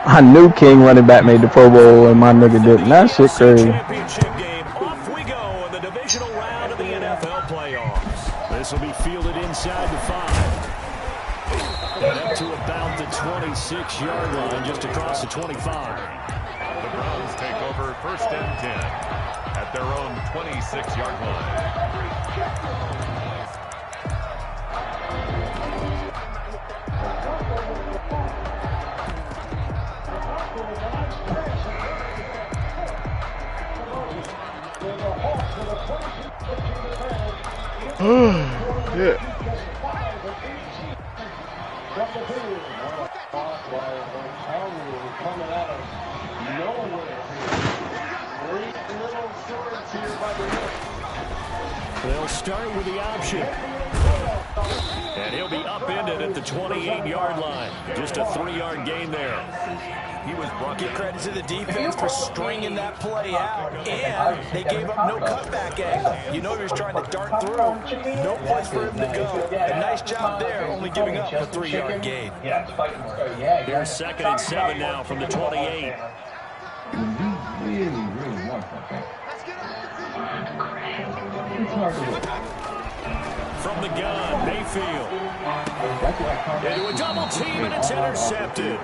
I knew King running back made the Pro Bowl and my nigga didn't. That shit crazy. Championship game. Off we go in the divisional round of the NFL playoffs. This will be fielded inside the 5. And up to about the 26-yard line, just across the 25. The Browns take over 1st and 10 at their own 26-yard line. Yeah. They'll start with the option. And he'll be upended at the 28-yard line. Just a 3-yard gain there. He was brought. Give credit to the defense for stringing that play out. And they gave up no cutback angle. You know he was trying to dart through. No place for him to go. A nice job there, only giving up a 3-yard gain. Here's 2nd and 7 now from the 28. From the gun, Mayfield. Into a double team, and it's intercepted.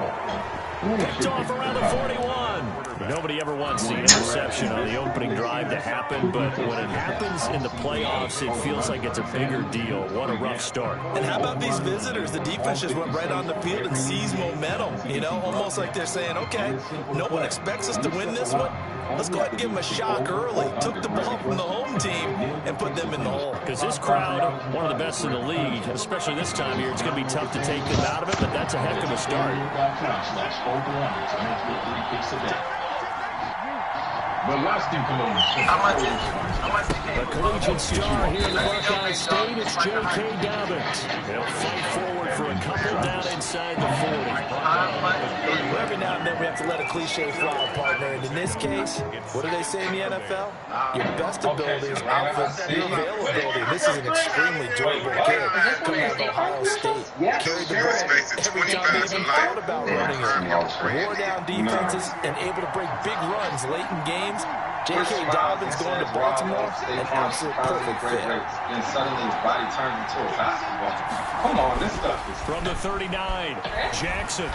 Picked off around the 41. Nobody ever wants the interception on the opening drive to happen, but when it happens in the playoffs, it feels like it's a bigger deal. What a rough start. And how about these visitors? The defense just went right on the field and seized momentum. You know, almost like they're saying, okay, no one expects us to win this one. Let's go ahead and give them a shock early. Took the ball from the home team and put them in the hole. Because this crowd, one of the best in the league, especially this time of year, it's going to be tough to take them out of it, but that's a heck of a start. The collegiate star here in the Buckeye State, it's J.K. Dobbins. He'll fight forward for a couple down inside the 40. Every now and then we have to let a cliche fly, partner. And in this case, what do they say in the NFL? Your best ability is outfit your availability. This is an extremely durable kid coming out of Ohio State. Carried the ball every time they even thought about running it. Wore down defenses and able to break big runs late in games. J.K. Dobbins going to Baltimore, an absolute perfect fit. And suddenly his body turned into a basketball. Come on, this stuff is... From the 39, Jackson.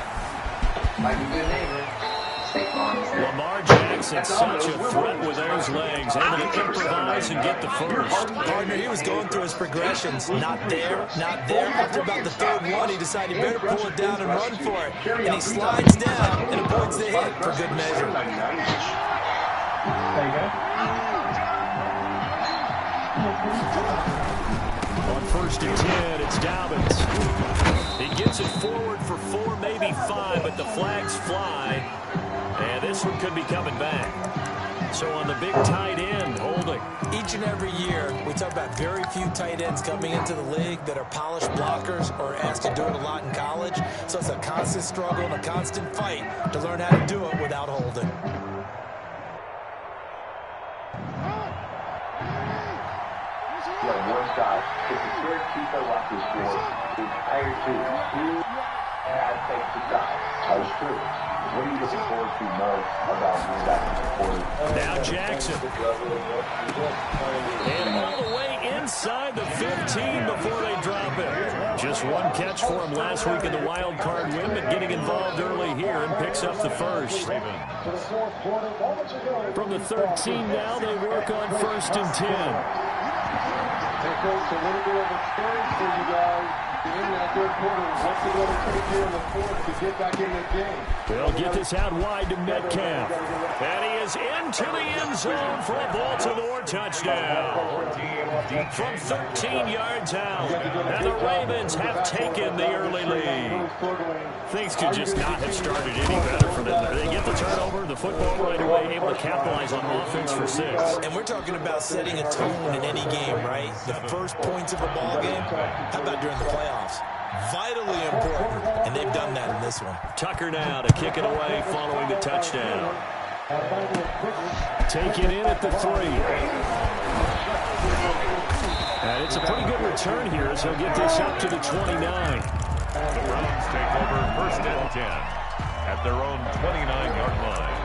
Lamar Jackson, such a threat with those legs, able to improvise and get the first. Partner, he was going through his progressions. Not there, not there. After about the 3rd one, he decided he better pull it down and run for it. And he slides down and avoids the hit for good measure. There you go. On 1st and 10, it's Dobbins. He gets it forward for 4, maybe 5, but the flags fly. And this one could be coming back. So on the big tight end, holding. Each and every year, we talk about very few tight ends coming into the league that are polished blockers or asked to do it a lot in college. So it's a constant struggle and a constant fight to learn how to do it without holding. One shot. It's a third piece I watched this for the entire team. He had takes the shot. That was true. What are you looking forward to most about being back in the quarter? Now Jackson. And all the way inside the 15 before they drop it. Just one catch for him last week in the wild card win, but getting involved early here and picks up the first. From the 13 now, they work on 1st and 10. It takes a little bit of experience for you guys in that 3rd quarter. What's it going to take here in the 4th to get back in the game? They'll get this out wide to Metcalf. And he is into the end zone for a Baltimore touchdown. From 13 yards out. And the Ravens have taken the early lead. Things could just not have started any better for them. They get the turnover, the football right away, able to capitalize on offense for 6. And we're talking about setting a tone in any game, right? The first points of a ball game. How about during the playoffs? Vitally important, and they've done that in this one. Tucker now to kick it away following the touchdown. Take it in at the 3. And it's a pretty good return here as he'll get this up to the 29. The Browns take over 1st and 10 at their own 29-yard line.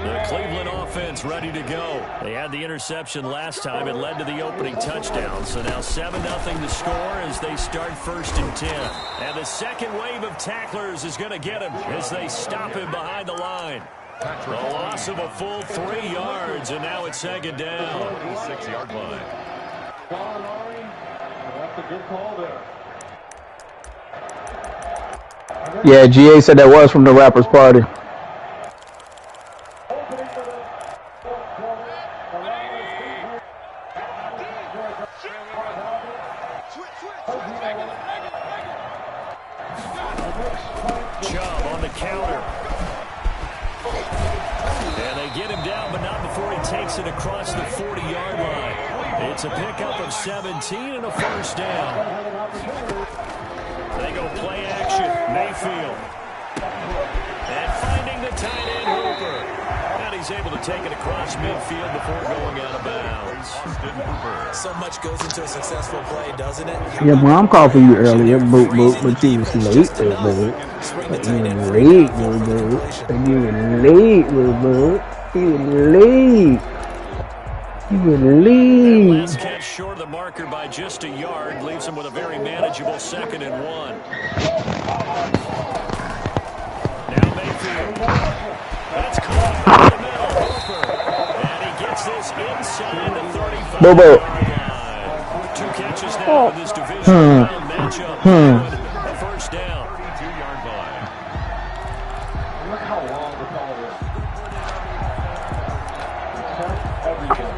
The Cleveland offense ready to go. They had the interception last time. It led to the opening touchdown. So now 7-0 the score as they start 1st and 10. And the second wave of tacklers is going to get him as they stop him behind the line. The loss of a full 3 yards, and now it's 2nd down. 6-yard line. That's a good call there. Yeah, GA said that was from the Rappers Party. Chubb on the counter. And they get him down, but not before he takes it across the 40-yard line. It's a pickup of 17 and a 1st down. They go play action. Mayfield. And finding the tight end Hooper. And he's able to take it across midfield before going out of bounds. So much goes into a successful play, doesn't it? Yeah, well, I'm calling for you earlier, boot, but you was late, boot. You was late, boot. You was late, boot. You was late. You was late. Last catch short of the marker by just a yard leaves him with a very manageable 2nd and 1. Now Mayfield. That's caught in the middle. Hooper. And he gets this inside the 35-yard line. 2 catches now in this divisional round matchup. A 1st down. 32-yard line. Look how long the call is. Everything.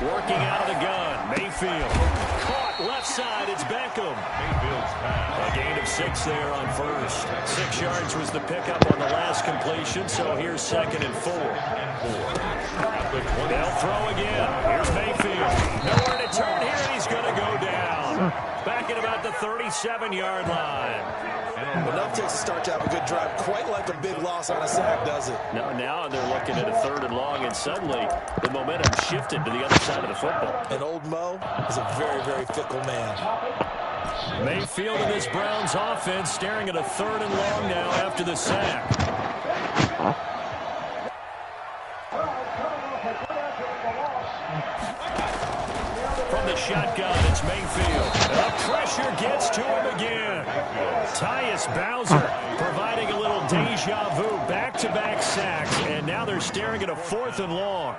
Working out of the gun. Mayfield. Caught left side. It's Beckham. Mayfield's pass. A gain of 6 there on 1st. 6 yards was the pickup on the last completion, so here's 2nd and 4. They'll throw again. Here's Mayfield. Nowhere to turn here, and he's going to go down. Back at about the 37-yard line. Enough to start to have a good drive. Quite like a big loss on a sack, does it? Now they're looking at a 3rd and long, and suddenly the momentum shifted to the other side of the football. And old Mo is a very, very fickle man. Mayfield and this Browns offense staring at a 3rd and long now after the sack. From the shotgun, it's Mayfield. The pressure gets to him again. Tyus Bowser providing a little deja vu, back-to-back sacks, and now they're staring at a 4th and long.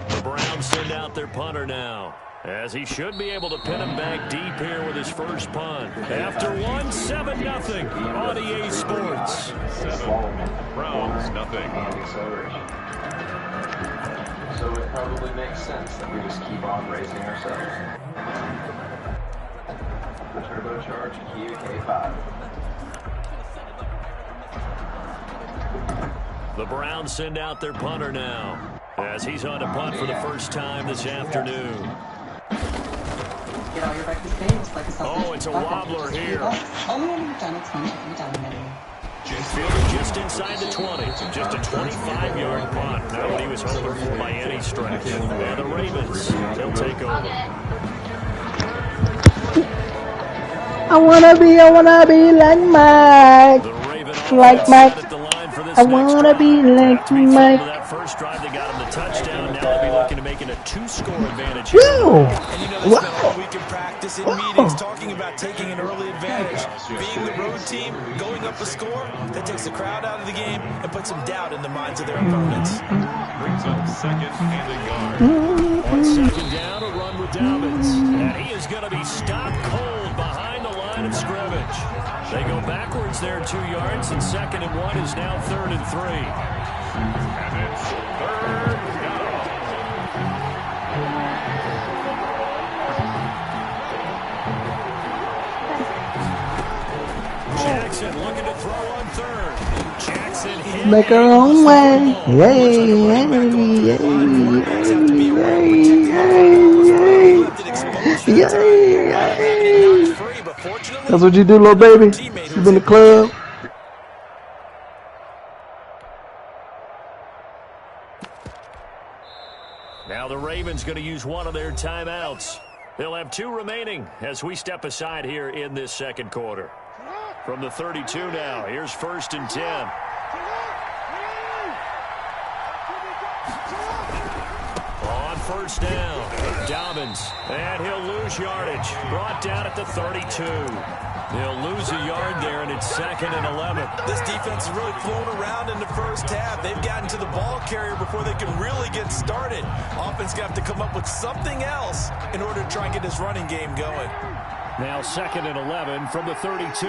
The Browns send out their punter now, as he should be able to pin him back deep here with his first punt. After 7-0 on EA Sports. 7. Browns, nothing. So it probably makes sense that we just keep on racing ourselves. The turbocharged Kia K5. The Browns send out their punter now, as he's on to punt for the first time this afternoon. Get all your breakfast things like a Oh, it's a wobbler here. Oh, no, you're done. It's fine. You're done already. Fielded just inside the 20. Just a 25-yard punt. Not what he was hoping for by any stretch. And the Ravens, they'll take over. I wanna be like Mike. The Raven Like offense Mike. set at the line for this I next wanna drive. be like After he fumbled Mike. that first drive, they got him the touchdown. Now they'll be looking to make it a 2-score advantage here. Whoa. And you know, they spent all week in practice, in meetings, talking about taking an early advantage. Being the road team, going up a score, that takes the crowd out of the game and puts some doubt in the minds of their opponents. Brings up 2nd and a yard. On 2nd down, a run with Dobbins. And he is going to be stopped cold behind the line of scrimmage. They go backwards there 2 yards, and 2nd and 1 is now 3rd and 3. And it's 3rd down. Jackson looking to throw on 3rd. Jackson make our own way. Looks like a running back going through the line. Quarterbacks have to be aware of protecting their footballs. He left it exposed that time. Wound up having it knocked free, but fortunately, That's what you do, little baby. teammate who You was been to able to get club? it. Now the Ravens going to use one of their timeouts. They'll have 2 remaining as we step aside here in this second quarter. From the 32 now, here's 1st and 10. On 1st down, Dobbins, and he'll lose yardage. Brought down at the 32. He'll lose a yard there, and it's 2nd and 11. This defense has really flown around in the first half. They've gotten to the ball carrier before they can really get started. Offense going to have to come up with something else in order to try and get this running game going. Now 2nd and 11 from the 32.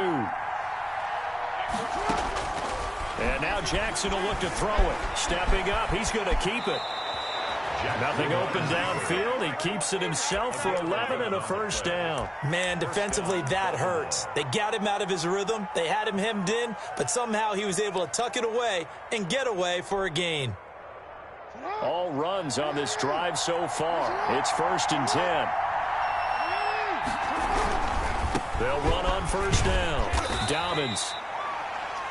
And now Jackson will look to throw it. Stepping up, he's going to keep it. Nothing open downfield. He keeps it himself for 11 and a 1st down. Man, defensively, that hurts. They got him out of his rhythm. They had him hemmed in, but somehow he was able to tuck it away and get away for a gain. All runs on this drive so far. It's 1st and 10. They'll run on 1st down. Dobbins.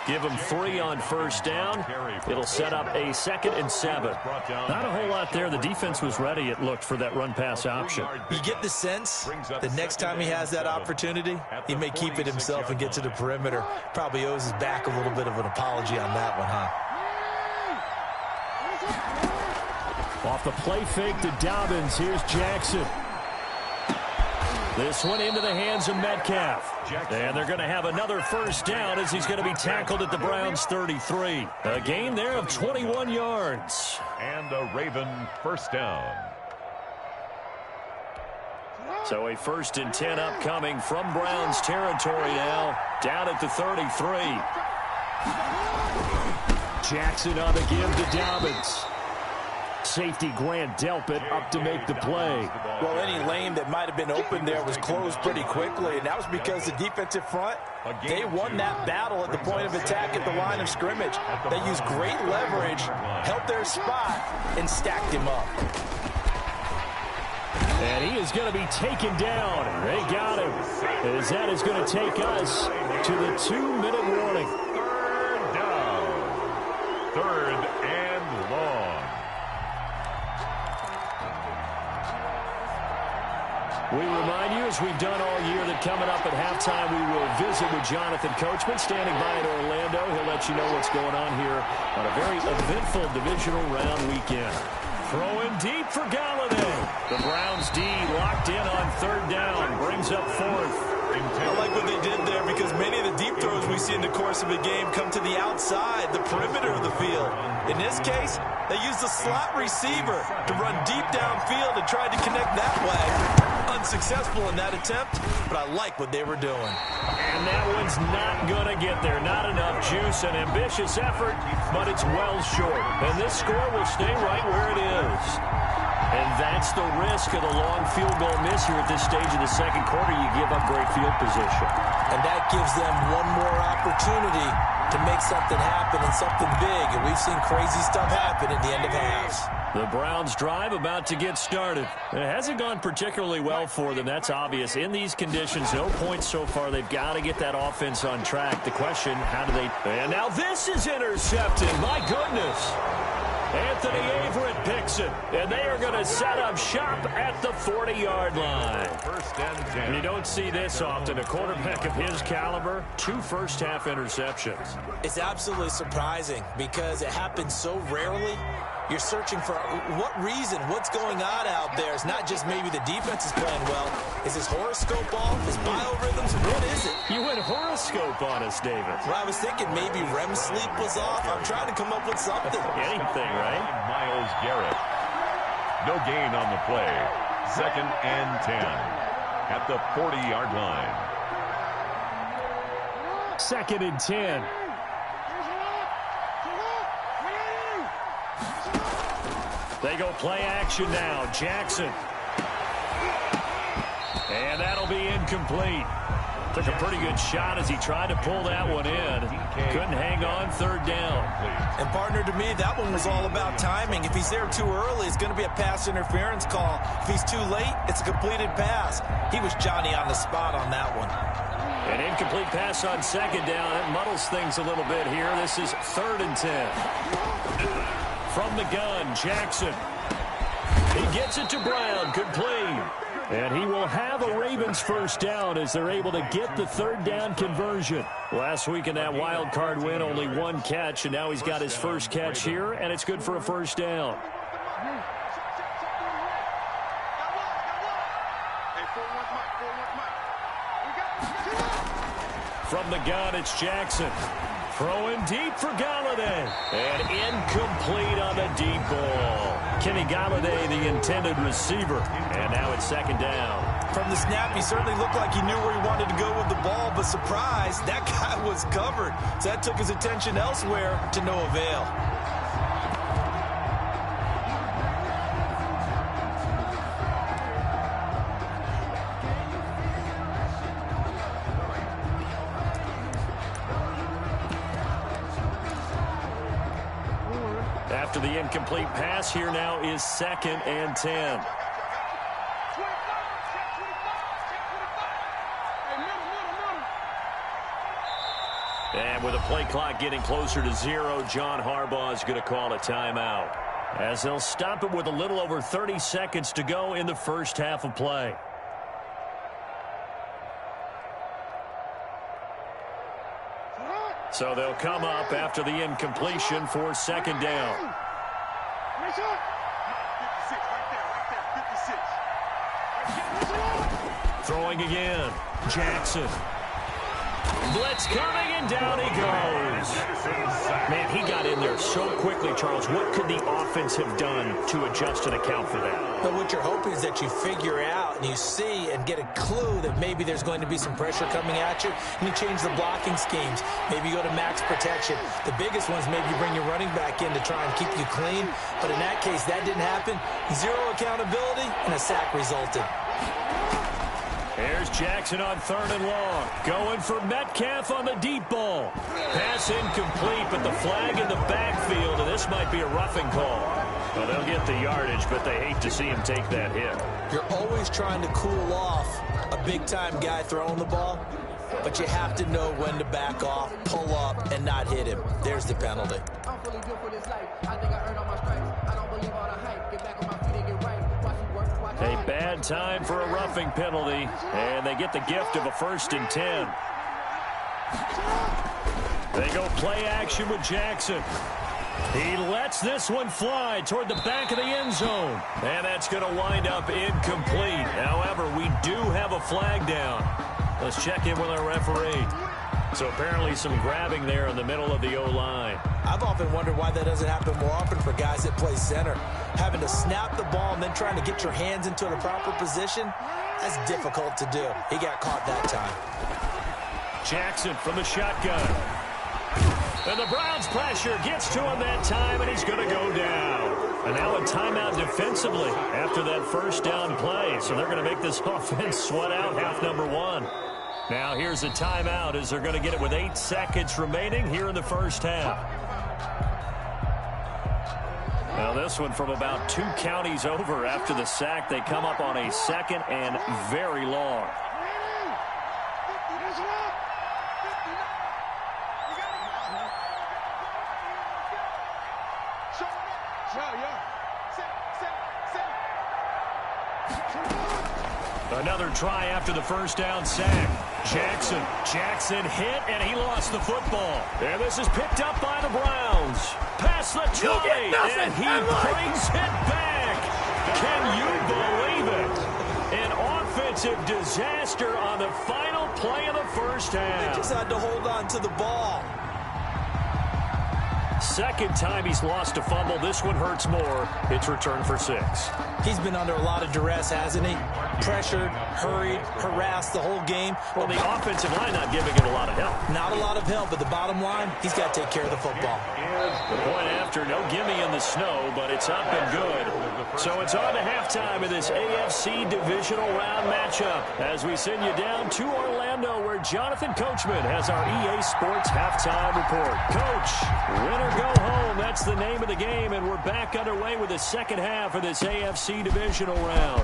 Give him 3 on 1st down. It'll set up a 2nd and 7. Not a whole lot there. The defense was ready, it looked, for that run-pass option. You get the sense the next time he has that opportunity, he may keep it himself and get to the perimeter. Probably owes his back a little bit of an apology on that one, huh? Off the play fake to Dobbins. Here's Jackson. This one into the hands of Metcalf. And they're going to have another 1st down as he's going to be tackled at the Browns' 33. A gain there of 21 yards. And a Raven 1st down. So a 1st and 10 upcoming from Browns territory now. Down at the 33. Jackson on the give to Dobbins. Safety Grant Delpit up to make the play. Well, any lane that might have been open there was closed pretty quickly, and that was because the defensive front, they won that battle at the point of attack at the line of scrimmage. They used great leverage, held their spot, and stacked him up. And he is going to be taken down. They got him. As that is going to take us to the 2-minute warning. 3rd down. 3rd and long. We remind you, as we've done all year, that coming up at halftime, we will visit with Jonathan Coachman, standing by in Orlando. He'll let you know what's going on here on a very eventful divisional round weekend. Throwing deep for Galladay. The Browns D locked in on 3rd down. Brings up 4th. I like what they did there because many of the deep throws we see in the course of a game come to the outside, the perimeter of the field. In this case, they used the slot receiver to run deep downfield and tried to connect that way. Unsuccessful in that attempt, but I like what they were doing. And that one's not going to get there. Not enough juice. An ambitious effort, but it's well short. And this score will stay right where it is. And that's the risk of the long field goal miss here at this stage of the second quarter. You give up great field position. And that gives them one more opportunity to make something happen and something big. And we've seen crazy stuff happen at the end of halves. The Browns drive about to get started. It hasn't gone particularly well for them. That's obvious. In these conditions, no points so far. They've got to get that offense on track. The question, how do they... And now this is intercepted. My goodness. Anthony Averett picks it, and they are going to set up shop at the 40-yard line. 1st and 10. And you don't see this often. A quarterback of his caliber, 2 first-half interceptions. It's absolutely surprising because it happens so rarely. You're searching for what reason, what's going on out there. It's not just maybe the defense is playing well. Is his horoscope off? His biorhythms? What is it? You went horoscope on us, David. Well, I was thinking maybe REM sleep was off. I'm trying to come up with something. Anything, right? Myles Garrett. No gain on the play. 2nd and 10 at the 40-yard line. 2nd and 10. They go play action now. Jackson. And that'll be incomplete. Took a pretty good shot as he tried to pull that one in. Couldn't hang on third down. And partner, to me, that one was all about timing. If he's there too early, it's going to be a pass interference call. If he's too late, it's a completed pass. He was Johnny on the spot on that one. An incomplete pass on second down. That muddles things a little bit here. This is 3rd and 10. From the gun, Jackson. He gets it to Brown. Complete. And he will have a Ravens first down as they're able to get the 3rd down conversion. Last week in that wild card win, only 1 catch, and now he's got his first catch here, and it's good for a first down. From the gun, it's Jackson. Throwing deep for Galladay. And incomplete on the deep ball. Kenny Galladay, the intended receiver. And now it's 2nd down. From the snap, he certainly looked like he knew where he wanted to go with the ball, but surprise, that guy was covered. So that took his attention elsewhere to no avail. After the incomplete pass, here now is 2nd and 10. And with the play clock getting closer to 0, John Harbaugh is going to call a timeout, as they'll stop it with a little over 30 seconds to go in the first half of play. So they'll come up after the incompletion for 2nd down. Throwing again. Jackson. Blitz coming, and down he goes. Man, he got in there so quickly, Charles. What could the offense have done to adjust and account for that? But what you're hoping is that you figure out and you see and get a clue that maybe there's going to be some pressure coming at you, and you change the blocking schemes. Maybe you go to max protection. The biggest ones, maybe you bring your running back in to try and keep you clean. But in that case, that didn't happen. 0 accountability, and a sack resulted. Here's Jackson on 3rd and long. Going for Metcalf on the deep ball. Pass incomplete, but the flag in the backfield, and this might be a roughing call. Well, they'll get the yardage, but they hate to see him take that hit. You're always trying to cool off a big-time guy throwing the ball, but you have to know when to back off, pull up, and not hit him. There's the penalty. I'm fully built for this life. I think I earned all my stripes. I don't believe all the hype. Get back on my feet and get right. Watch me work, watch A bad time for a roughing penalty, and they get the gift of a 1st and 10. They go play action with Jackson. He lets this one fly toward the back of the end zone, and that's going to wind up incomplete. However, we do have a flag down. Let's check in with our referee. So apparently some grabbing there in the middle of the O-line. I've often wondered why that doesn't happen more often for guys that play center. Having to snap the ball and then trying to get your hands into the proper position, that's difficult to do. He got caught that time. Jackson from the shotgun. And the Browns pressure gets to him that time, and he's going to go down. And now a timeout defensively after that 1st down play. So they're going to make this offense sweat out half number 1. Now here's a timeout as they're going to get it with 8 seconds remaining here in the first half. Now this one from about 2 counties over after the sack. They come up on a 2nd and very long. Another try after the 1st down sack. Jackson hit, and he lost the football. And this is picked up by the Browns. Past the 20, and he brings it back. Can you believe it? An offensive disaster on the final play of the first half. They just had to hold on to the ball. Second time he's lost a fumble. This one hurts more. It's returned for 6. He's been under a lot of duress, hasn't he? Pressured, hurried, harassed the whole game. Well, the offensive line not giving him a lot of help. Not a lot of help, but the bottom line, he's got to take care of the football. The point after, no gimme in the snow, but it's up and good. So it's on to halftime of this AFC Divisional Round matchup as we send you down to Orlando where Jonathan Coachman has our EA Sports Halftime Report. Coach, win or go home, that's the name of the game, and we're back underway with the second half of this AFC Divisional Round.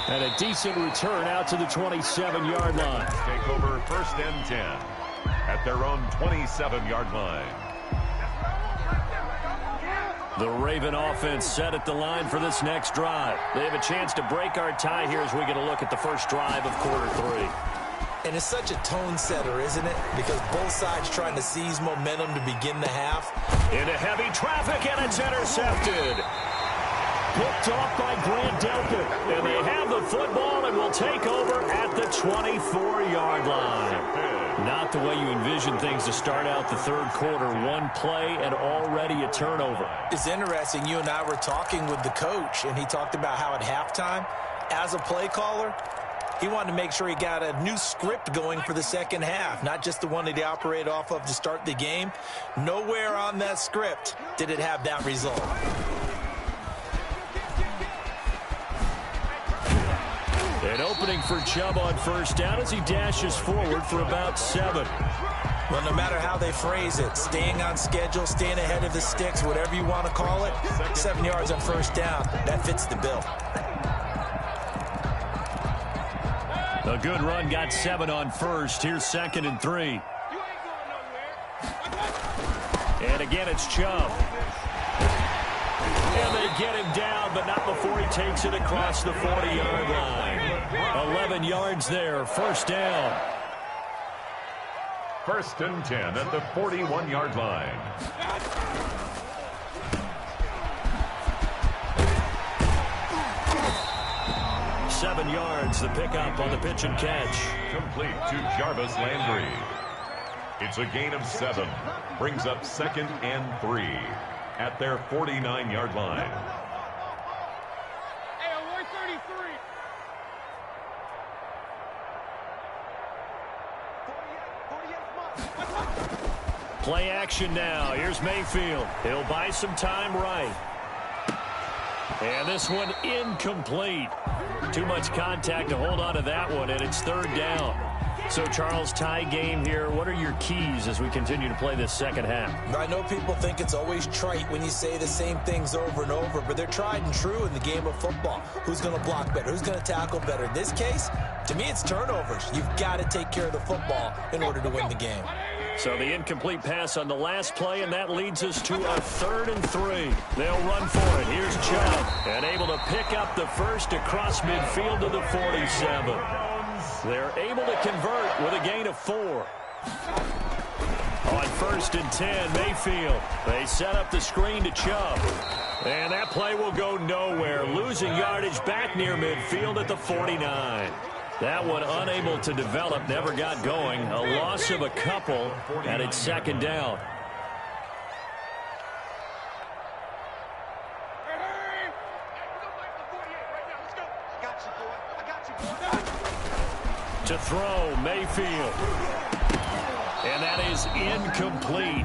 And a decent return out to the 27-yard line. Take over 1st and 10 at their own 27-yard line. The Raven offense set at the line for this next drive. They have a chance to break our tie here as we get a look at the first drive of quarter 3. And it's such a tone setter, isn't it? Because both sides trying to seize momentum to begin the half. Into heavy traffic, and it's intercepted. Picked off by Grant Delpit. And they have the football and will take over at the 24-yard line. Not the way you envision things to start out the third quarter. One play and already a turnover. It's interesting. You and I were talking with the coach, and he talked about how at halftime, as a play caller, he wanted to make sure he got a new script going for the second half, not just the one that he operated off of to start the game. Nowhere on that script did it have that result. An opening for Chubb on first down as he dashes forward for about 7. Well, no matter how they phrase it, staying on schedule, staying ahead of the sticks, whatever you want to call it, 7 yards on first down, that fits the bill. A good run got 7 on first. Here's 2nd and 3. And again, it's Chubb. And they get him down, but not before he takes it across the 40-yard line. 11 yards there, first down. 1st and 10 at the 41-yard line. Seven yards, the pickup on the pitch and catch. Complete to Jarvis Landry. It's a gain of 7. Brings up 2nd and 3 at their 49-yard line. Play action now. Here's Mayfield. He'll buy some time right. And this one incomplete. Too much contact to hold on to that one, and it's 3rd down. So, Charles, tie game here. What are your keys as we continue to play this second half? I know people think it's always trite when you say the same things over and over, but they're tried and true in the game of football. Who's going to block better? Who's going to tackle better? In this case, to me, it's turnovers. You've got to take care of the football in order to win the game. So the incomplete pass on the last play, and that leads us to a 3rd and 3. They'll run for it. Here's Chubb, and able to pick up the first across midfield to the 47. They're able to convert with a gain of 4. On 1st and 10, Mayfield. They set up the screen to Chubb. And that play will go nowhere. Losing yardage back near midfield at the 49. That one unable to develop, never got going. A loss of a couple, and it's 2nd down. To throw, Mayfield. And that is incomplete.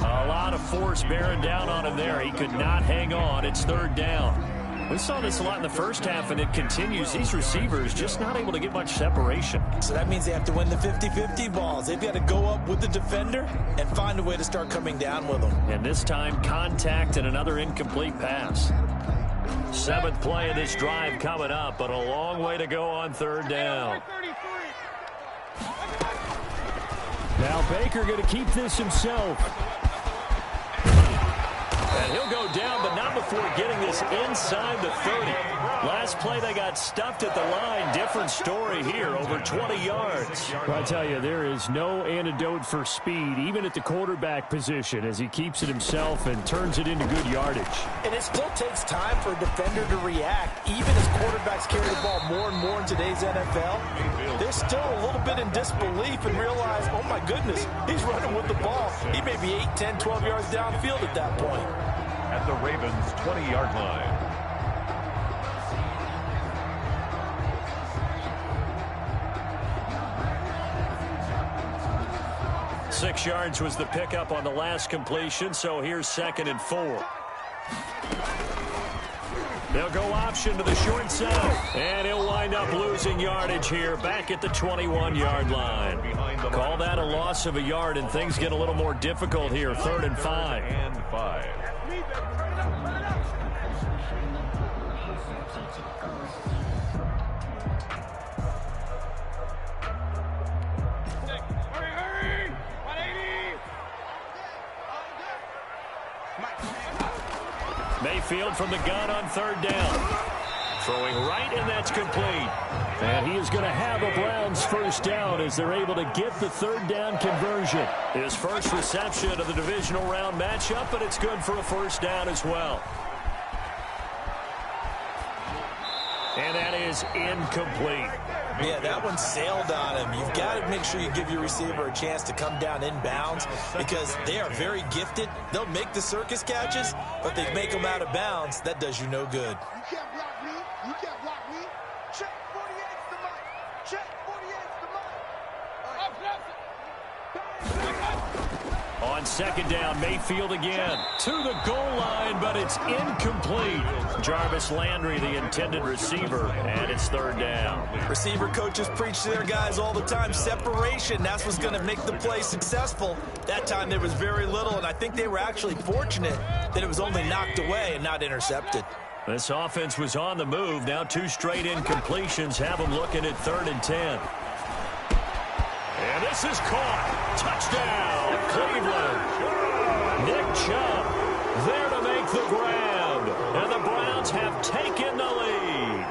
A lot of force bearing down on him there. He could not hang on. It's 3rd down. We saw this a lot in the first half, and it continues. These receivers just not able to get much separation. So that means they have to win the 50-50 balls. They've got to go up with the defender and find a way to start coming down with them. And this time, contact and another incomplete pass. 7th play of this drive coming up, but a long way to go on 3rd down. Now Baker going to keep this himself. And he'll go down, but not before getting this inside the 30. Last play, they got stuffed at the line. Different story here, over 20 yards. Well, I tell you, there is no antidote for speed, even at the quarterback position, as he keeps it himself and turns it into good yardage. And it still takes time for a defender to react, even as quarterbacks carry the ball more and more in today's NFL. They're still a little bit in disbelief and realize, oh my goodness, he's running with the ball. He may be 8, 10, 12 yards downfield at that point. At the Ravens' 20-yard line. 6 yards was the pickup on the last completion, so here's 2nd and 4. They'll go option to the short side, and he'll wind up losing yardage here back at the 21-yard line. Call that a loss of a yard, and things get a little more difficult here, 3rd and 5. And 5. Mayfield from the gun on 3rd down. Throwing right, and that's complete. And he is going to have a Browns first down as they're able to get the 3rd down conversion. His first reception of the divisional round matchup, but it's good for a first down as well. And that is incomplete. Yeah, that one sailed on him. You've got to make sure you give your receiver a chance to come down inbounds because they are very gifted. They'll make the circus catches, but they make them out of bounds. That does you no good. You can't block me. You can't block me. Check 48's the mic. Check 48's the mic. On 2nd down, Mayfield again to the goal line, but it's incomplete. Jarvis Landry, the intended receiver, and it's 3rd down. Receiver coaches preach to their guys all the time. Separation, that's what's going to make the play successful. That time there was very little, and I think they were actually fortunate that it was only knocked away and not intercepted. This offense was on the move. Now 2 straight incompletions have them looking at 3rd and 10. And this is caught. Touchdown, Cleveland. Nick Chubb there to make the grab. And the Browns have taken the lead.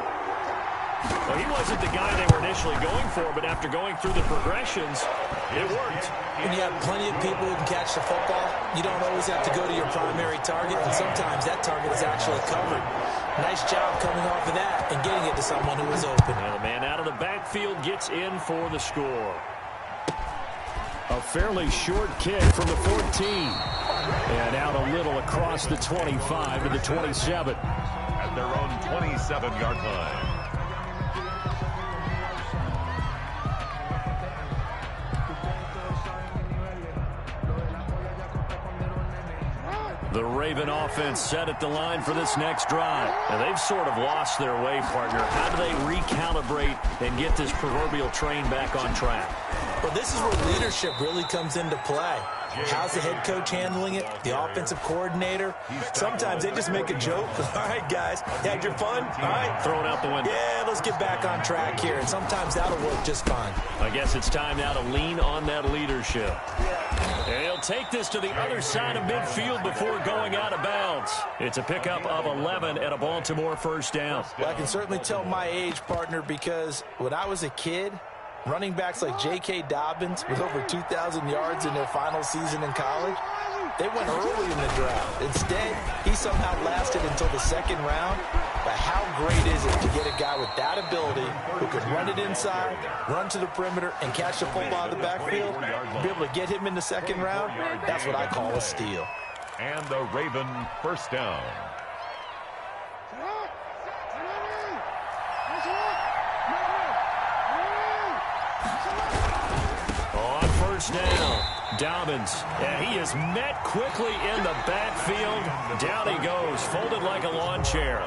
Well, he wasn't the guy they were initially going for, but after going through the progressions, it worked. When you have plenty of people who can catch the football, you don't always have to go to your primary target, and sometimes that target is actually covered. Nice job coming off of that and getting it to someone who was open. And the man out of the backfield gets in for the score. A fairly short kick from the 14. And out a little across the 25 to the 27. At their own 27-yard line. The Raven offense set at the line for this next drive. And they've sort of lost their way, partner. How do they recalibrate and get this proverbial train back on track? Well, this is where leadership really comes into play. How's the head coach handling it? The offensive coordinator? Sometimes they just make a joke. All right, guys, had your fun? All right. Throw it out the window. Yeah, let's get back on track here. And sometimes that'll work just fine. I guess it's time now to lean on that leadership. And he'll take this to the other side of midfield before going out of bounds. It's a pickup of 11 at a Baltimore first down. Well, I can certainly tell my age, partner, because when I was a kid, running backs like J.K. Dobbins with over 2,000 yards in their final season in college, they went early in the draft. Instead, he somehow lasted until the 2nd round. But how great is it to get a guy with that ability who can run it inside, run to the perimeter, and catch the football out of the backfield? Be able to get him in the 2nd round, that's what I call a steal. And the Raven first down. On first down, Dobbins, and he is met quickly in the backfield. Down he goes, folded like a lawn chair.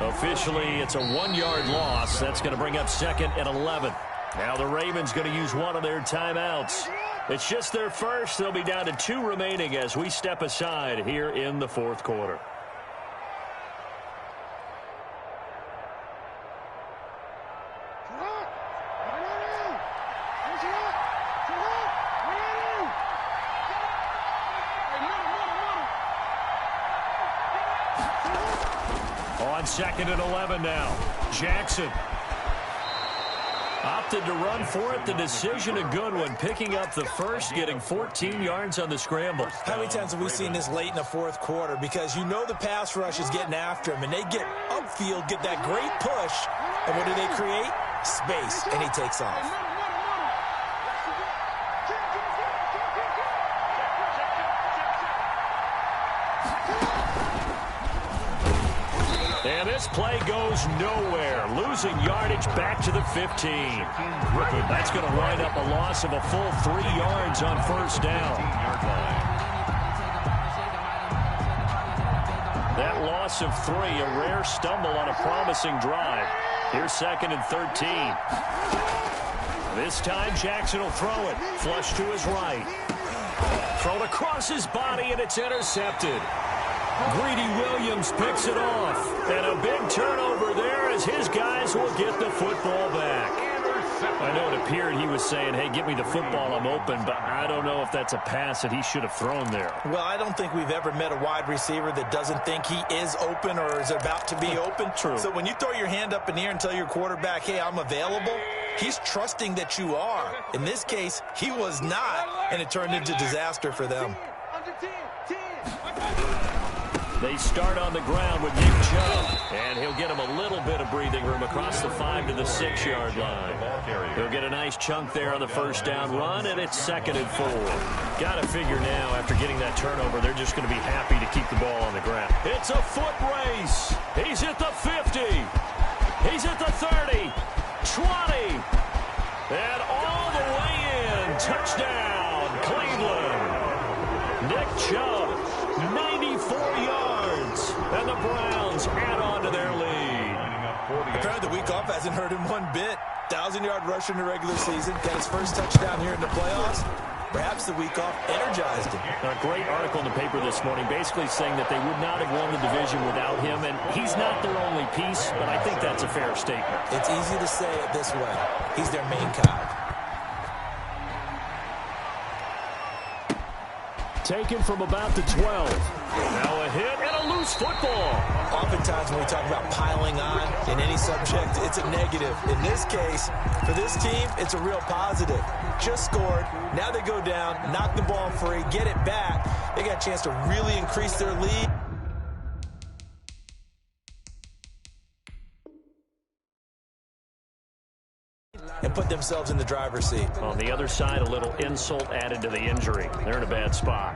Officially, it's a 1-yard loss. That's going to bring up 2nd and 11. Now the Ravens going to use one of their timeouts. It's just their first. They'll be down to 2 remaining as we step aside here in the 4th quarter. On 2nd and 11 now. Jackson opted to run for it. The decision a good one. Picking up the first, getting 14 yards on the scramble. How many times have we seen this late in the fourth quarter? Because you know the pass rush is getting after him, and they get upfield, get that great push, and what do they create? Space, and he takes off. And this play goes nowhere. Losing yardage back to the 15. That's going to wind up a loss of a full 3 yards on first down. That loss of 3, a rare stumble on a promising drive. Here's 2nd and 13. This time Jackson will throw it. Flush to his right. Thrown across his body, and it's intercepted. Greedy Williams picks it off. And a big turnover there as his guys will get the football back. I know it appeared he was saying, hey, give me the football, I'm open, but I don't know if that's a pass that he should have thrown there. Well, I don't think we've ever met a wide receiver that doesn't think he is open or is about to be open. True. So when you throw your hand up in the air and tell your quarterback, hey, I'm available, he's trusting that you are. In this case, he was not, and it turned into disaster for them. They start on the ground with Nick Chubb, and he'll get him a little bit of breathing room across the 5 to the 6-yard line. He'll get a nice chunk there on the first down run, and it's 2nd and 4. Got to figure now, after getting that turnover, they're just going to be happy to keep the ball on the ground. It's a foot race. He's at the 50. He's at the 30, 20, and all the way in. Touchdown, Cleveland. Nick Chubb, 94 yards, and the Browns add on to their lead. Apparently the week off hasn't hurt him one bit. 1,000-yard rusher in the regular season, got his first touchdown here in the playoffs. Perhaps the week off energized him. A great article in the paper this morning basically saying that they would not have won the division without him, and he's not their only piece, but I think that's a fair statement. It's easy to say it this way. He's their main cog. Taken from about the 12. Now a hit and a loose football. Oftentimes when we talk about piling on in any subject, it's a negative. In this case, for this team, it's a real positive. Just scored. Now they go down, knock the ball free, get it back. They got a chance to really increase their lead. And put themselves in the driver's seat. On the other side, a little insult added to the injury. They're in a bad spot.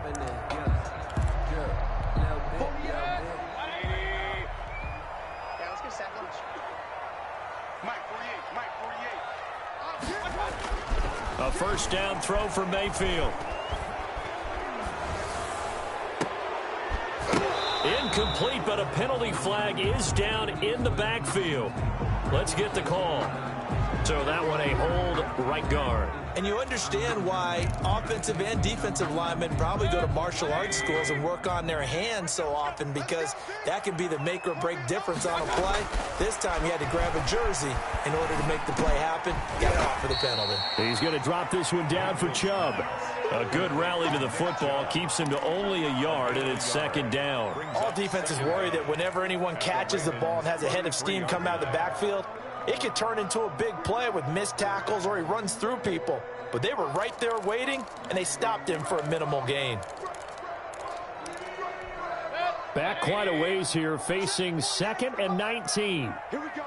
A first down throw for Mayfield. Incomplete, but a penalty flag is down in the backfield. Let's get the call. So that one a hold right guard. And you understand why offensive and defensive linemen probably go to martial arts schools and work on their hands so often, because that can be the make or break difference on a play. This time he had to grab a jersey in order to make the play happen. Got caught for the penalty. He's going to drop this one down for Chubb. A good rally to the football keeps him to only a yard, and it's 2nd down. All defenses worry that whenever anyone catches the ball and has a head of steam come out of the backfield, it could turn into a big play with missed tackles or he runs through people. But they were right there waiting, and they stopped him for a minimal gain. Back quite a ways here, facing 2nd and 19. Here we go.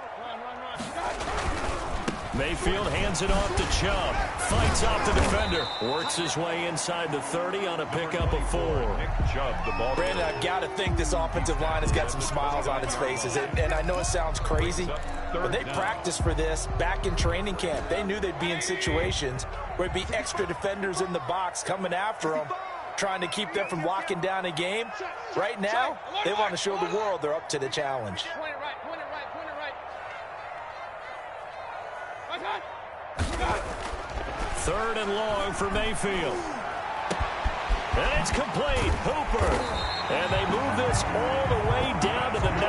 Mayfield hands it off to Chubb. Fights off the defender. Works his way inside the 30 on a pickup of 4. Brandon, I've got to think this offensive line has got some smiles on its faces. And I know it sounds crazy, but they practiced for this back in training camp. They knew they'd be in situations where it'd be extra defenders in the box coming after them, trying to keep them from locking down a game. Right now, they want to show the world they're up to the challenge. Point it right. 3rd and long for Mayfield. And it's complete. Hooper. And they move this all the way down to the 9.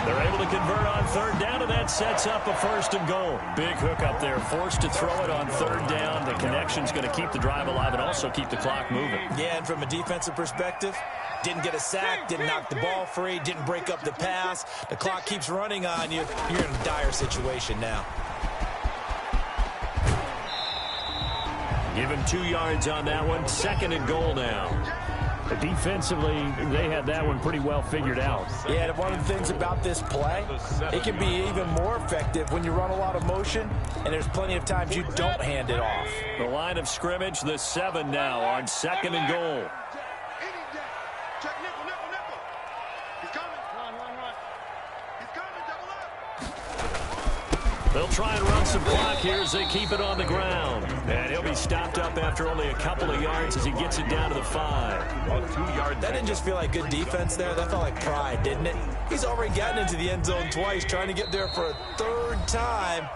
They're able to convert on third down, and that sets up a 1st and goal. Big hook up there, forced to throw it on 3rd down. The connection's going to keep the drive alive and also keep the clock moving. Yeah, and from a defensive perspective, didn't get a sack, didn't knock the ball free, didn't break up the pass. The clock keeps running on you. You're in a dire situation now. Give him 2 yards on that one. 2nd and goal now. Defensively, they had that one pretty well figured out. Yeah, and one of the things about this play, it can be even more effective when you run a lot of motion, and there's plenty of times you don't hand it off. The line of scrimmage, the 7 now on 2nd and goal. They'll try and run some clock here as they keep it on the ground. And he'll be stopped up after only a couple of yards as he gets it down to the 5. Well, 2 yards. That didn't just feel like good defense there. That felt like pride, didn't it? He's already gotten into the end zone twice, trying to get there for a 3rd time.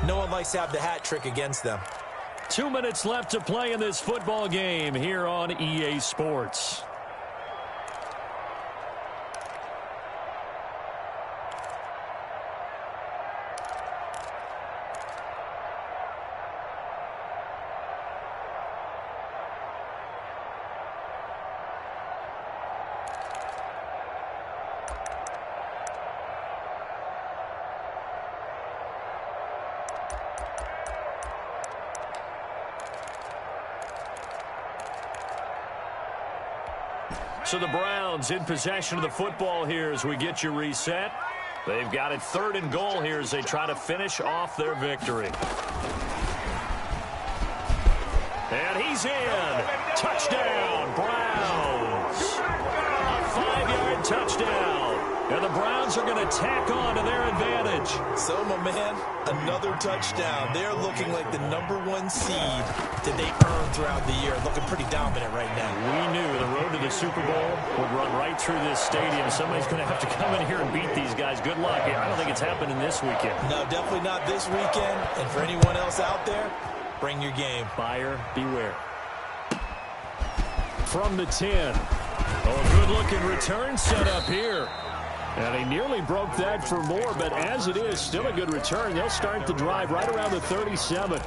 No one likes to have the hat trick against them. 2 minutes left to play in this football game here on EA Sports. So the Browns in possession of the football here as we get you reset. They've got it 3rd and goal here as they try to finish off their victory. And he's in. Touchdown, Browns. A 5-yard touchdown. And the Browns are going to tack on to their advantage. So, my man, another touchdown. They're looking like the #1 seed that they earned throughout the year. Looking pretty dominant right now. We knew the road to the Super Bowl would run right through this stadium. Somebody's going to have to come in here and beat these guys. Good luck. I don't think it's happening this weekend. No, definitely not this weekend. And for anyone else out there, bring your game. Buyer beware. From the 10. Oh, good-looking return set up here. And he nearly broke that for more, but as it is, still a good return. They'll start the drive right around the 37.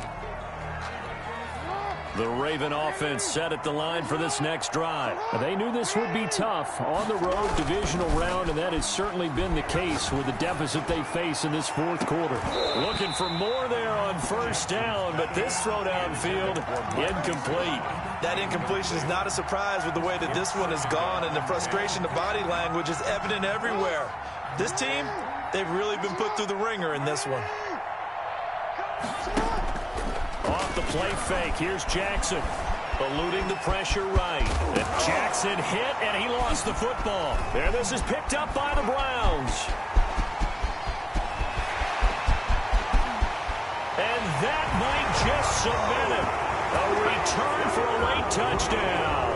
The Raven offense set at the line for this next drive. They knew this would be tough on the road divisional round, and that has certainly been the case with the deficit they face in this 4th quarter. Looking for more there on 1st down, but this throw downfield incomplete. That incompletion is not a surprise with the way that this one has gone, and the frustration, the body language is evident everywhere. This team, they've really been put through the ringer in this one. Off the play fake, here's Jackson. Eluding the pressure right. And Jackson hit, and he lost the football. There, this is picked up by the Browns. And that might just cement it. A return for a late touchdown.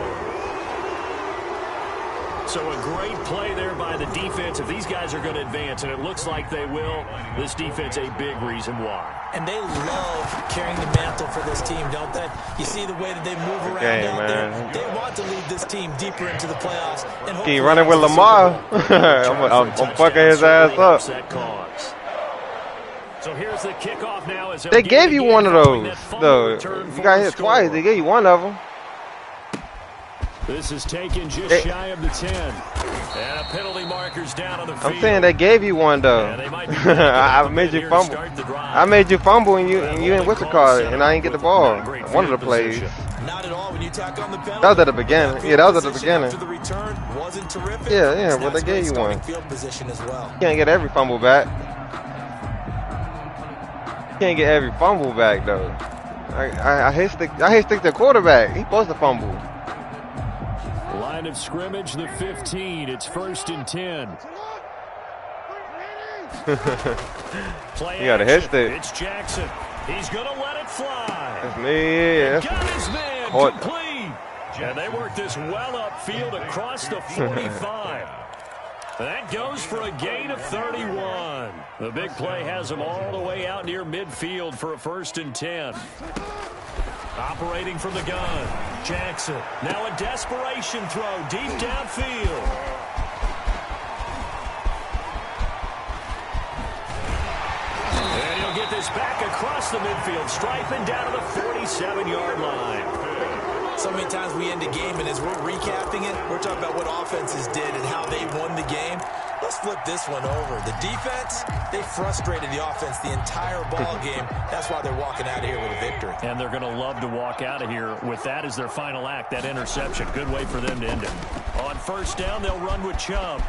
So a great play there by the defense. If these guys are going to advance, and it looks like they will, this defense a big reason why. And they love carrying the mantle for this team, don't they? You see the way that they move around out there. They want to lead this team deeper into the playoffs. And keep running with Lamar. I'm fucking his ass up. So here's the kickoff now. As they gave you one of those, though. You got hit twice. They gave you one of them. This is taken just shy of the 10. And a penalty marker's down on the field. I'm saying they gave you one, though. I made you fumble. I made you fumble, and you didn't whistle call it, and I didn't get the ball. One of the plays. Not at all when you tack on the penalty. That was at the beginning. Yeah, that was at the beginning. The return wasn't terrific. Yeah, but they gave you one. Field position as well. You can't get every fumble back. You can't get every fumble back, though. I hate stick the quarterback. He's supposed to fumble. Line of scrimmage, the 15. It's 1st and 10. You got a hit stick. It's Jackson. He's going to let it fly. That's me. Yeah. Got his man complete. And they work this well upfield across the 45. That goes for a gain of 31. The big play has them all the way out near midfield for a 1st and 10. Operating from the gun, Jackson. Now a desperation throw deep downfield. It's back across the midfield stripe and down to the 47-yard line. So many times we end a game, and as we're recapping it, we're talking about what offenses did and how they won the game. Let's flip this one over. The defense, they frustrated the offense the entire ball game. That's why they're walking out of here with a victory. And they're going to love to walk out of here with that as their final act, that interception. Good way for them to end it. On first down, they'll run with Chubb.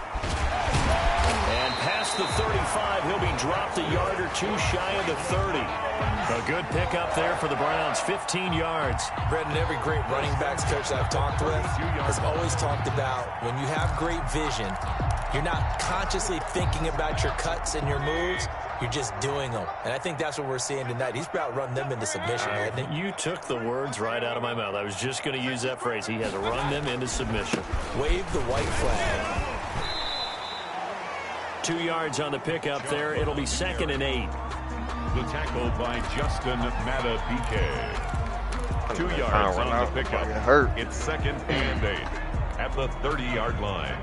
And past the 35, he'll be dropped a yard or two shy of the 30. A good pickup there for the Browns, 15 yards. Brendan, every great running backs coach I've talked with has always talked about when you have great vision, you're not consciously thinking about your cuts and your moves. You're just doing them. And I think that's what we're seeing tonight. He's about run them into submission, hasn't he? You took the words right out of my mouth. I was just going to use that phrase. He has run them into submission. Wave the white flag. 2 yards on the pickup there. It'll be 2nd and 8. The tackle by Justin Madubuike. 2 yards on the pickup. It's 2nd and 8 at the 30-yard line.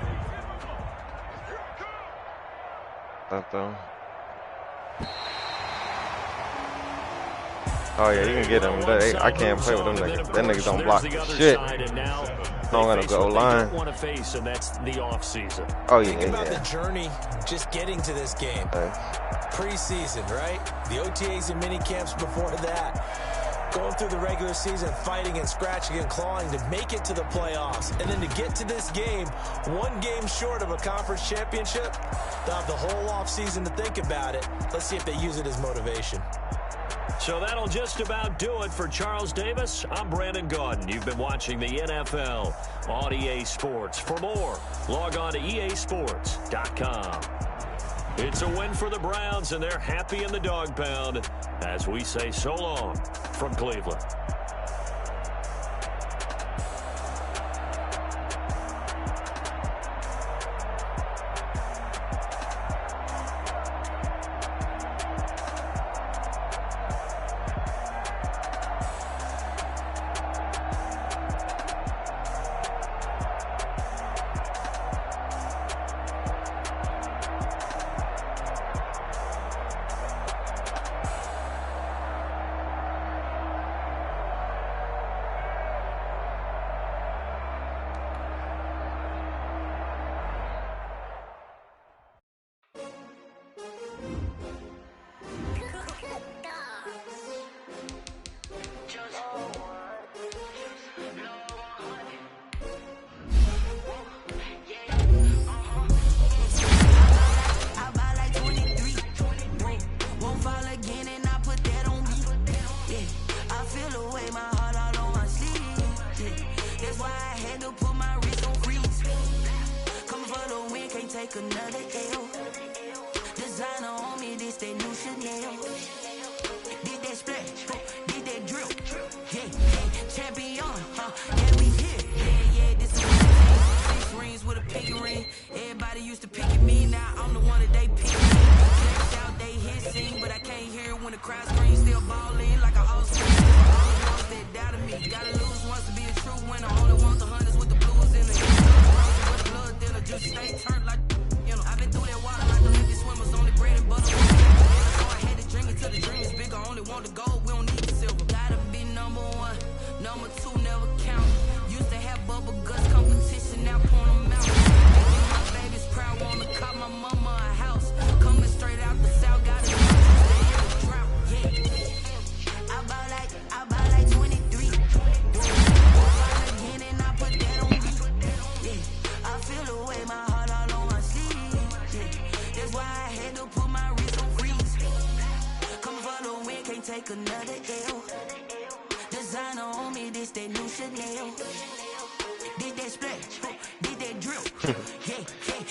Oh yeah, you can get them. I can't play with them niggas. Them niggas don't block shit. I don't got a goal line. Oh yeah, Think about the journey just getting to this game. Preseason, right? The OTAs and mini camps before that. Going through the regular season, fighting and scratching and clawing to make it to the playoffs. And then to get to this game, 1 game short of a conference championship, they'll have the whole offseason to think about it. Let's see if they use it as motivation. So that'll just about do it for Charles Davis. I'm Brandon Gaudin. You've been watching the NFL on EA Sports. For more, log on to easports.com. It's a win for the Browns, and they're happy in the dog pound as we say so long from Cleveland.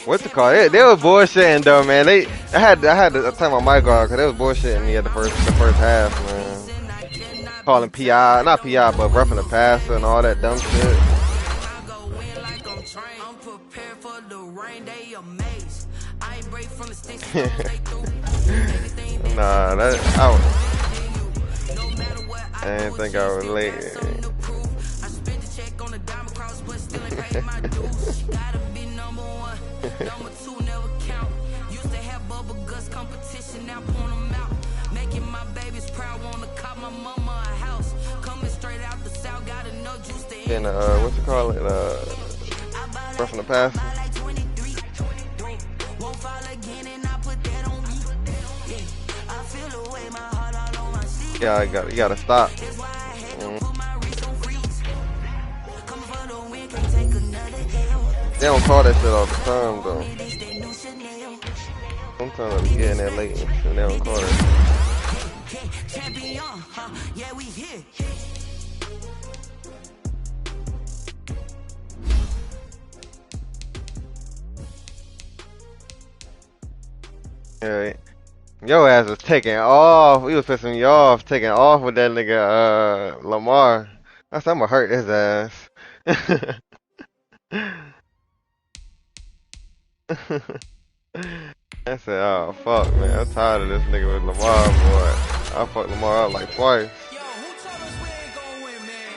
What's the call? They was bullshitting though, man. I had to turn my mic off because they was bullshitting me at the first half, man. Calling PI, not PI, but roughing the passer and all that dumb shit. Nah, I didn't think I was late. Number 2 never count. Used to have bubble guts competition, now point them out. Making my And what you call it? Roughing the passer. Yeah, you gotta stop. They don't call that shit all the time though. Sometimes I be getting that late and they don't call that. Yeah, your ass was taking off. He was pissing me off, taking off with that nigga Lamar. I said, I'm gonna hurt his ass. I said, oh fuck, man, I'm tired of this nigga with Lamar, boy. I fucked Lamar up like twice. Yo, who told us we ain't gonna win, man?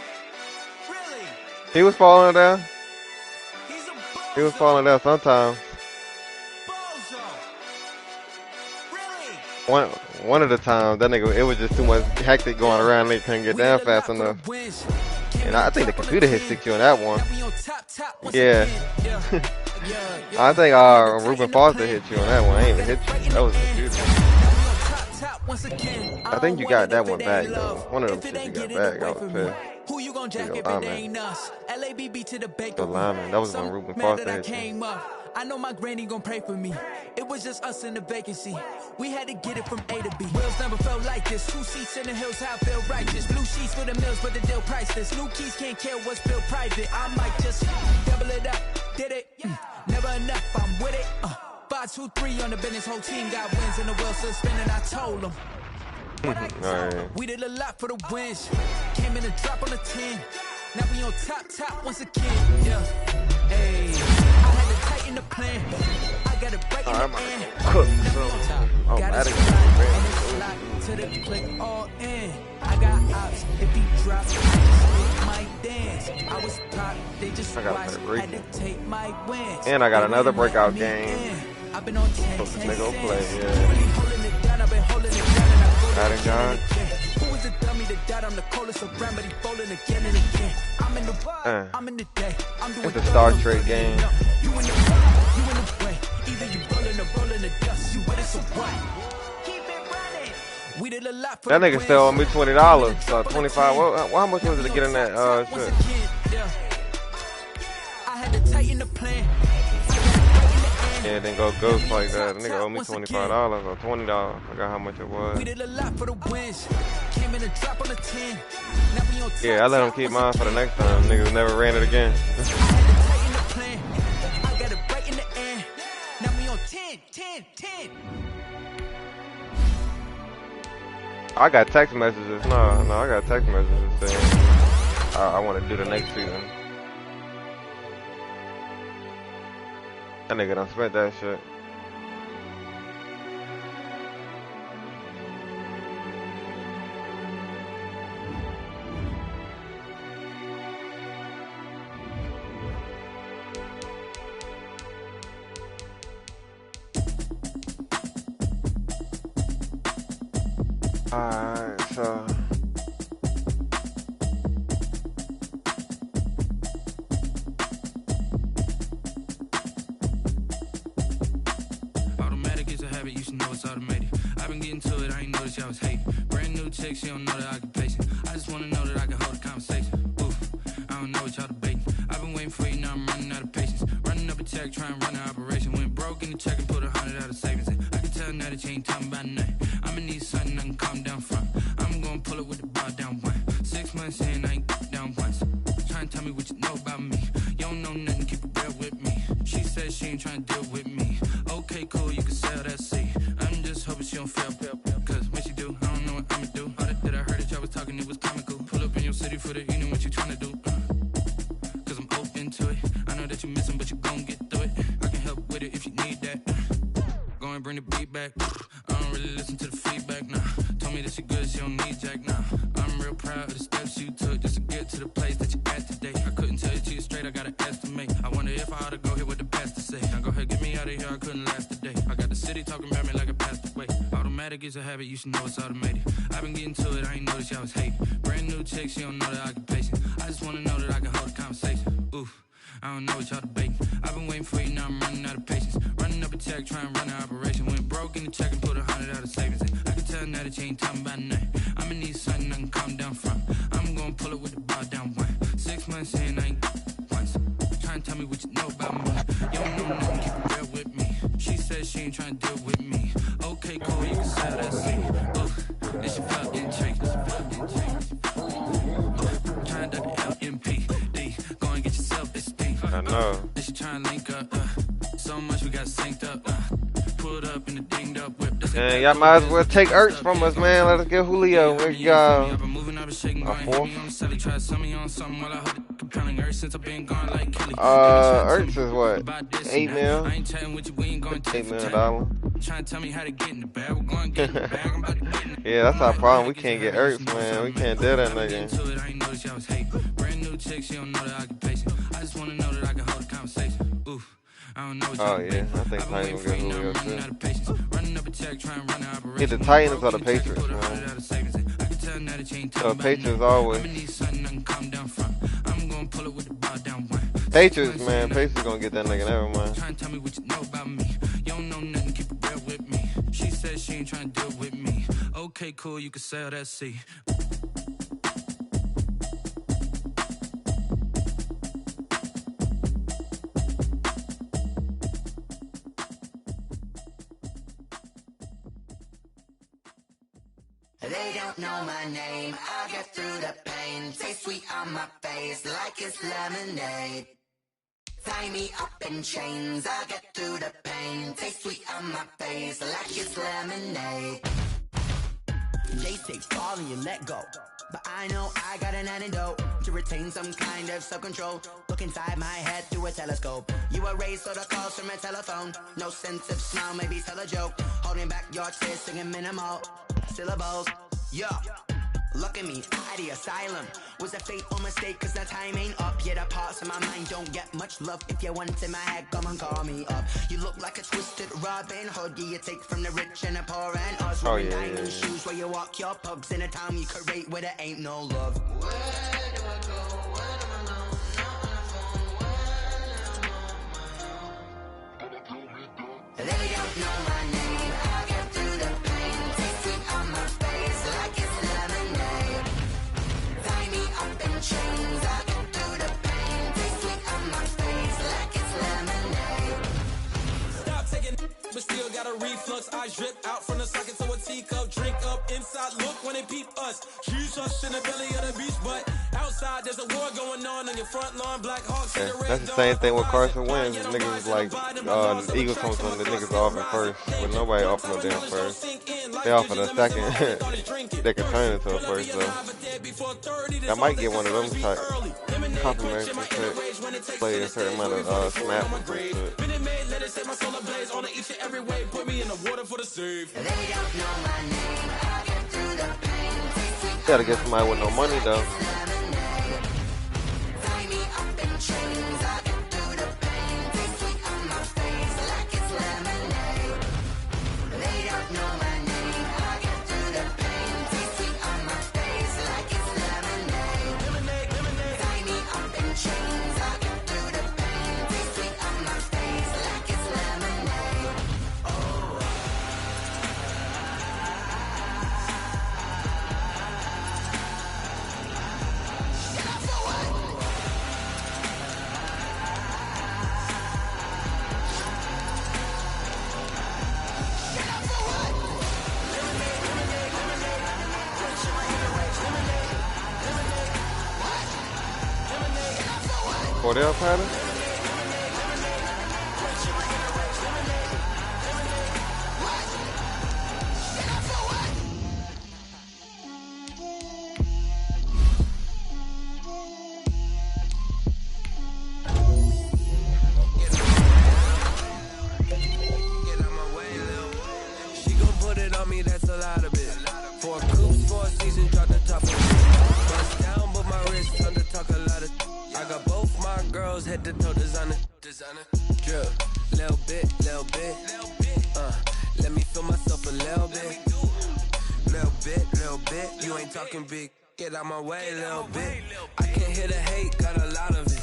Really? He was falling down. He's a bozo. He was falling down sometimes. Bozo. Really? One of the times, that nigga, it was just too much hectic going around. They couldn't get down fast enough. And I think the computer hit 60 on that one. Yeah. I think Ruben Foster hit you on that one. I ain't even hit you. That was the computer. I think you got that one back though. One of them shit you got back. I was pissed. Who you gon' jack if it ain't us? LABB to the baker. The lineman. That was when Ruben Foster hit you. I know my granny gon' pray for me. It was just us in the vacancy. We had to get it from A to B. Wheels never felt like this. 2 seats in the hills, how I feel righteous. Blue sheets for the mills, but the deal priceless. New keys can't care what's built private. I might just double it up. Did it? Never enough. I'm with it. 5, 2, 3 on the business. Whole team got wins and the wheels still spinning. I told them. Right. We did a lot for the wins. Came in a drop on the 10. Now we on top once again. Yeah. Hey. I had to tighten the plan. I got it right in the end. Got it slide to the click all in. I got ops. If he drops, I just hit my dance. I was top. They just watched. Had to take my wins. And I got another breakout game. I've been on 10. This nigga play, yeah. I've been holding it down. God and God. Who was the dummy that died on the coldest of brand, but he falling again and again. I'm in the wild, I'm in the day. I'm doing it's a Star Trek game. You in the wild, you in the way. Either you rolling the dust, you with it, so what? Keep it running. We did a lot for that nigga still owe me $20. So 25. Well, how much was it to get in that shit? I had to tighten the plan. Yeah, then go ghost like that. The nigga owe me $25 or $20. I forgot how much it was. We did a lot for the wins. Came in a drop on the 10. Yeah, I let him keep mine for the next time. Niggas never ran it again. I had to tighten the plan. I got it right in the end. Now we on 10. I got text messages. No, I got text messages saying I want to do the next season. That nigga done spent that shit. Alright, so automatic is a habit, you should know it's automated. I've been getting to it, I ain't noticed y'all was hating. Brand new chick, she don't know the occupation. I just wanna know that I can hold a conversation. Oof, I don't know what y'all debating. I've been waiting for you, now I'm running out of patience. Running up a check, trying to run an operation. Went broke in the check and put 100 out of savings in. I can tell now that you ain't talking about nothing. I'ma need something I can calm down from. I'm gonna pull it with the bar down one. 6 months in, I ain't down once. Trying to tell me what you know about me. You don't know nothing, keep it real with me. She said she ain't trying to deal with me. Okay, cool, you can sell that seat. I'm just hoping she don't fail. Cause when she do, I don't know what I'ma do. All that I heard that y'all was talking, it was comical. Pull up in your city for the evening, what you trying to do? Cause I'm open to it. I know that you missing, but you gon' get through it. I can help with it if you need that. Go and bring the beat back. I don't really listen to the feedback, nah. Told me that she good, she don't need jack, nah. I'm real proud of the steps you took just to get to the place that you at today. I couldn't tell you to you straight, I gotta estimate. I wonder if I ought to go here with the pastor say. Now go ahead, get me out of here, I couldn't last today. I got the city talking about me like a pastor way. Automatic automatic, it's a habit, you should know it's automated. I've been getting to it, I ain't noticed y'all was hating. Brand new chick, she don't know that I can pace it. I just wanna know that I can hold a conversation. Oof, I don't know what y'all debating. I've been waiting for you, now I'm running out of patience. Running up a check, trying to run an operation. Went broke in the check and put 100 out of savings. I can tell now that you ain't talking about nothing. I'ma need something I can calm down from. I'm gonna pull it with the bar down one. 6 months in, I ain't once. Trying to tell me what you know about me. You don't know nothing, keep it real with me. She says she ain't trying to deal with me. Okay, cool, you can sell that seat. Then she felt intrigued. Trying to LMPD. Go and get yourself this thing. I know. Then she trying to link up. So much we got synced up. Pulled up in the dinged up whip. Man, y'all might as well take Ertz from us, man. Let us get Julio. We got a 4. Ertz is what? 8 mil? $8 million. Trying to tell me how to get in the bag. We're going to get in the bag. I'm about to get in the bag. Yeah, that's our problem. We can't get Ertz, man. We can't do that nigga. Brand new chick, she don't know that I can pace it. I just want to know that I can hold a conversation. Oof. I don't know what oh yeah, I think Titans will get Julio too. Either Titans or the Patriots, man. So Patriots always. Patriots, man. Patriots gonna get that nigga. Never mind. Trying to tell me what you know about me. You don't know nothing, keep it real with me. She says she ain't trying to deal with me. Okay, cool, you can sell that seat. They don't know my name, I get through the pain. Taste sweet on my face like it's lemonade. Tie me up in chains, I get through the pain. Taste sweet on my face like it's lemonade. They say fall and you let go, but I know I got an antidote to retain some kind of self-control. Look inside my head through a telescope. You erase all the calls from a telephone. No sense of smile, maybe tell a joke. Holding back your tears, singing minimal syllables. Yeah, look at me, at the asylum. Was a fateful mistake, cause the time ain't up. Yet the parts of my mind don't get much love. If you want in my head, come and call me up. You look like a twisted Robin Hood. Yeah, you take from the rich and the poor and us. Wearing diamond shoes where you walk your pugs in a town you create where there ain't no love. Where do I go? When I'm alone, not on the phone, when I'm on my own. They don't know my name, I get through the pain. Taste sweet on my face like it's lemonade. Tie me up in chains, I get through the pain. Taste sweet on my face like it's lemonade. Stop taking but still got a reflux. Eyes drip out from the socket to a teacup. Drink up inside, look when they peep us. She's us in the belly of the beach, but outside there's a war going on your front lawn. Black Hawks in the red. That's the same thing with Carson Wentz. Niggas was like, the Eagles come from the niggas offering first, but nobody offered no damn first. They offered a second. They could turn it to a first though. I might get one of them type complimentary play a certain amount of snaps or some shit. Every way, put me in the water for the save. They don't know my name, I get through the pain. Gotta get somebody with no money though. Tie me up in chains, I get through the pain. Taste sweet on my face like it's lemonade. They don't know my name, I get through the pain. Taste sweet on my face like it's lemonade. Tie me up in chains, I get through the pain. Taste sweet on my face like it's lemonade. Cordell Patterson? She gon' put it on me, that's a lot of it. For a coops, for a season, drop the top of it. Bust down, but my wrist under talk a lot of. I got both my girls head to toe designer. Drip, little bit. Let me feel myself a little bit. Little bit, you ain't talking big. Get out my way, little bit. I can't hear the hate, got a lot of it.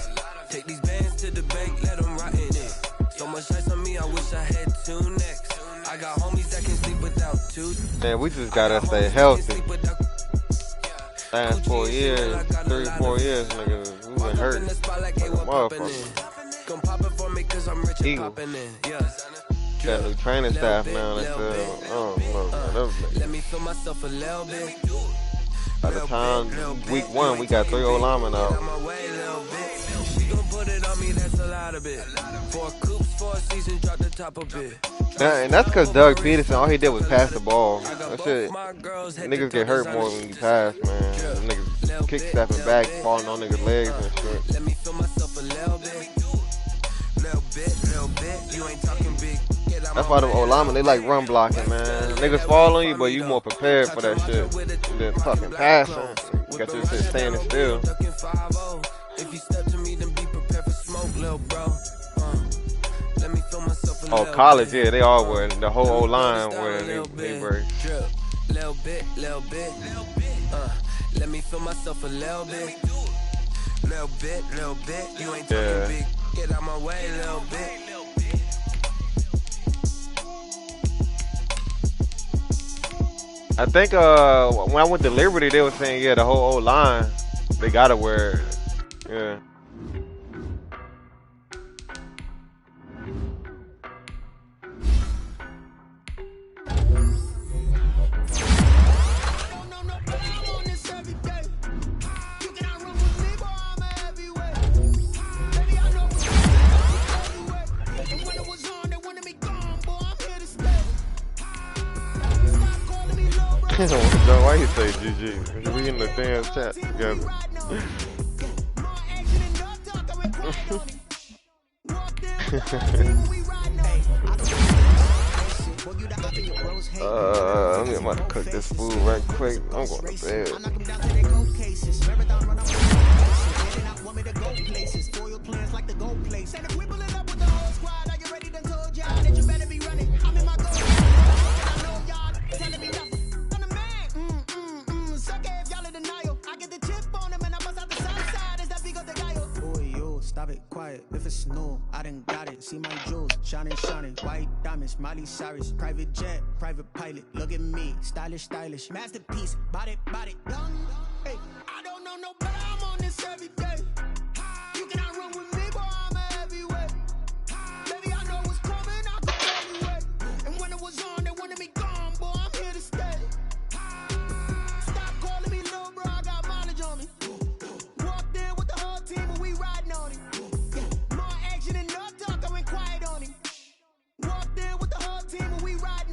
Take these bands to the bank, let them rot in it. So much ice on me, I wish I had two necks. I got homies that can sleep without two. Man, we just gotta stay healthy. Last 4 years, 3-4 years, nigga, we been hurt. Like a motherfucker. Eagle. Got new training staff now. Let me feel myself a little bit. By the time week 1, we got 3 old linemen out. She gon' put it on me, that's a lot of it. 4 coops, 4 seasons, drop the top a bit. And that's because Doug Peterson, all he did was pass the ball. That shit, niggas get hurt more when you pass, man. Niggas kick stepping back, falling on niggas' legs and shit. Let me feel myself a little bit. Little bit, you ain't talking big. That's why them old linemen, they like run blocking, man. Niggas fall on you, but you more prepared for that shit than fucking passing. You got your shit standing still. If you step to me, then be prepared for smoke, little bro. Let me feel myself a oh, college, yeah, they all wear the whole old line wearing they break. Little bit. Let me feel myself a little bit. Little bit. You ain't talking big. Get out my way, little bit. I think when I went to Liberty, they were saying, yeah, the whole old line, they gotta wear it. Yeah. Why you say GG? We in the damn chat together. I'm about to cook this food right quick. I'm going to bed. Stop it, quiet, if it's new, I done got it. See my jewels, shining, white diamonds, Miley Cyrus, private jet, private pilot. Look at me, stylish, masterpiece, body, young. Hey, I don't know no better, I'm on this every day. You cannot run with me, boy, I'm a heavyweight. Baby, I know what's coming, I can anyway. And when it was on, they wanted me gone, boy, I'm here to stay. Stop calling me little bro, I got mileage on me. Walked in with the whole team, and we riding on it.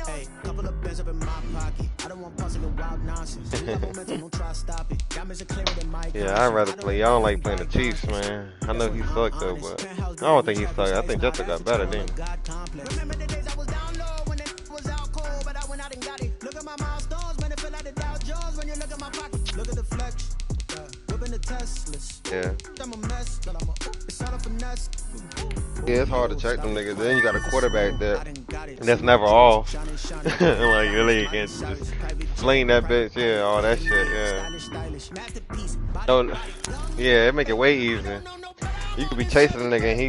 Hey, couple of bins up in my pocket. I don't want puzzle and wild nonsense. Don't try to stop it. Diamonds are clearer than my yeah, I'd rather play. Y'all don't like playing the Chiefs, man. I know he sucked though, but I don't think he sucked. I think Jessica got better than him. Remember the days I was down low when it was out cold, but I went out and got it. Look at my milestones, man, it feel like the Dow Jones when you look at my pocket. Look at the flex. Whipping the Teslas. Yeah. I'm a mess, but it's all a finesse. Yeah, it's hard to check them niggas. Then you got a quarterback that's never off. Like, really, can just sling that bitch, yeah, all that shit, yeah. So, yeah, it make it way easier. You could be chasing a nigga and he